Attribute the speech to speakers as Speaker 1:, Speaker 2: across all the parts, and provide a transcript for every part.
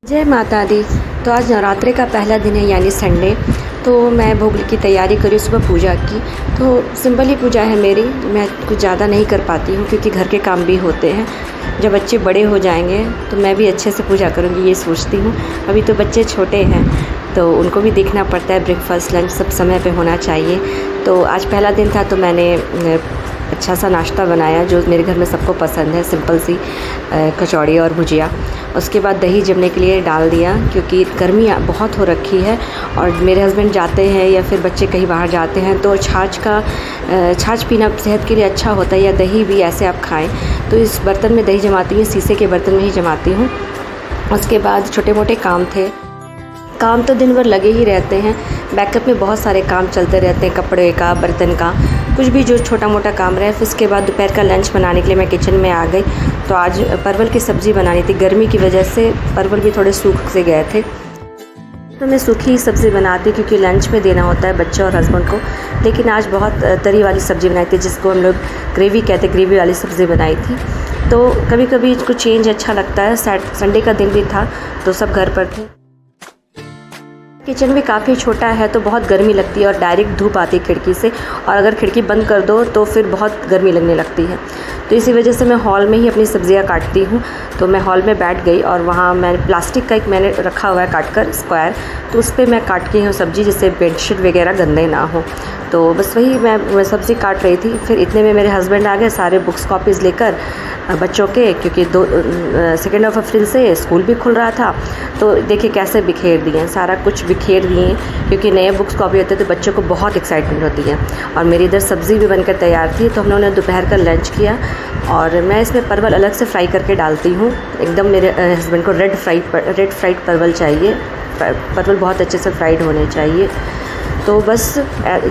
Speaker 1: जय माता दी। तो आज नवरात्रि का पहला दिन है यानी संडे। तो मैं भोग की तैयारी करी सुबह पूजा की। तो सिंपल ही पूजा है मेरी, मैं कुछ ज़्यादा नहीं कर पाती हूँ क्योंकि घर के काम भी होते हैं। जब बच्चे बड़े हो जाएंगे तो मैं भी अच्छे से पूजा करूँगी ये सोचती हूँ। अभी तो बच्चे छोटे हैं तो उनको भी देखना पड़ता है, ब्रेकफास्ट लंच सब समय पे होना चाहिए। तो आज पहला दिन था तो मैंने अच्छा सा नाश्ता बनाया जो मेरे घर में सबको पसंद है, सिंपल सी कचौड़ी और भुजिया। उसके बाद दही जमने के लिए डाल दिया क्योंकि गर्मी बहुत हो रखी है और मेरे हस्बैंड जाते हैं या फिर बच्चे कहीं बाहर जाते हैं तो छाछ पीना सेहत के लिए अच्छा होता है, या दही भी ऐसे आप खाएं। तो इस बर्तन में दही जमाती हूँ, शीशे के बर्तन में ही जमाती हूँ। उसके बाद छोटे मोटे काम थे, काम तो दिन भर लगे ही रहते हैं, बैकअप में बहुत सारे काम चलते रहते हैं, कपड़े का, बर्तन का, कुछ भी जो छोटा मोटा काम रहे। फिर उसके बाद दोपहर का लंच बनाने के लिए मैं किचन में आ गई। तो आज परवल की सब्ज़ी बनानी थी, गर्मी की वजह से परवल भी थोड़े सूख से गए थे तो मैं सूखी सब्ज़ी बनाती क्योंकि लंच में देना होता है बच्चे और हस्बैंड को। लेकिन आज बहुत तरी वाली सब्ज़ी बनाई थी जिसको हम लोग ग्रेवी कहते, ग्रेवी वाली सब्ज़ी बनाई थी। तो कभी कभी कुछ चेंज अच्छा लगता है। संडे का दिन भी था तो सब घर पर थे। किचन भी काफ़ी छोटा है तो बहुत गर्मी लगती है और डायरेक्ट धूप आती है खिड़की से, और अगर खिड़की बंद कर दो तो फिर बहुत गर्मी लगने लगती है। तो इसी वजह से मैं हॉल में ही अपनी सब्जियां काटती हूँ। तो मैं हॉल में बैठ गई और वहाँ मैंने प्लास्टिक का मैंने रखा हुआ है काट कर स्क्वायर, तो उस पर मैं काट की हूँ सब्ज़ी जिससे बेडशीट वगैरह गंदे ना हो। तो बस वही मैं सब्ज़ी काट रही थी। फिर इतने में मेरे हस्बैंड आ गए सारे बुक्स कॉपीज़ लेकर बच्चों के, क्योंकि 2 अप्रैल से स्कूल भी खुल रहा था। तो देखिए कैसे बिखेर दिए, सारा कुछ बिखेर दिए क्योंकि नए बुक्स कॉपी होते तो बच्चों को बहुत एक्साइटमेंट होती है। और मेरी इधर सब्ज़ी भी बनकर तैयार थी तो हम लोगों ने दोपहर का लंच किया। और मैं इसमें परवल अलग से फ्राई करके डालती हूँ एकदम। मेरे हस्बैंड को रेड फ्राइड परवल चाहिए, परवल बहुत अच्छे से फ्राइड होने चाहिए। तो बस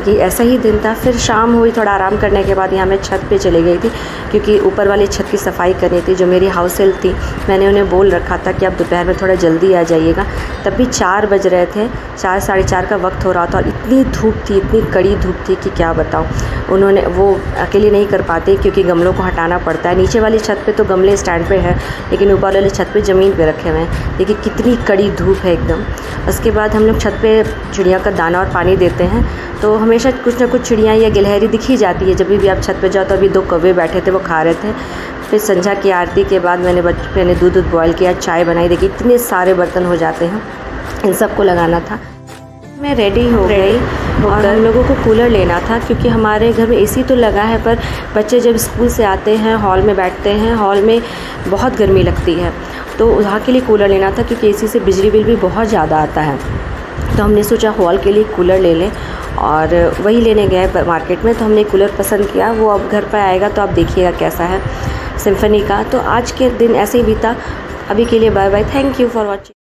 Speaker 1: ये ऐसा ही दिन था। फिर शाम हुई, थोड़ा आराम करने के बाद यहाँ मैं छत पे चली गई थी क्योंकि ऊपर वाली छत की सफाई करनी थी। जो मेरी हाउस हेल्प थी मैंने उन्हें बोल रखा था कि आप दोपहर में थोड़ा जल्दी आ जाइएगा। तब भी 4 बज रहे थे, 4 साढ़े 4 का वक्त हो रहा था और इतनी धूप थी, इतनी कड़ी धूप थी कि क्या बताऊँ। उन्होंने वो अकेले नहीं कर पाते क्योंकि गमलों को हटाना पड़ता है। नीचे वाली छत पे तो गमले स्टैंड पे है लेकिन ऊपर वाली छत पे ज़मीन पे रखे हुए हैं। देखिए कितनी कड़ी धूप है एकदम। उसके बाद हम लोग छत पे चिड़िया का दाना और पानी देते हैं तो हमेशा कुछ ना कुछ चिड़ियाँ या गिलहरी दिख ही जाती है। जब भी आप छत पे जाओ तो अभी 2 कौवे बैठे थे, वो खा रहे थे। फिर संध्या की आरती के बाद मैंने दूध बॉयल किया, चाय बनाई। देखिए इतने सारे बर्तन हो जाते हैं, इन सबको लगाना था। मैं रेडी हो गई और हम लोगों को कूलर लेना था क्योंकि हमारे घर में एसी तो लगा है पर बच्चे जब स्कूल से आते हैं हॉल में बैठते हैं, हॉल में बहुत गर्मी लगती है। तो वहाँ के लिए कूलर लेना था क्योंकि एसी से बिजली बिल भी बहुत ज़्यादा आता है। तो हमने सोचा हॉल के लिए कूलर ले लें और वही लेने गए मार्केट में। तो हमने कूलर पसंद किया, वो अब घर पर आएगा तो आप देखिएगा कैसा है, सिम्फनी का। तो आज के दिन ऐसे ही बीता। अभी के लिए bye bye, thank you for watching.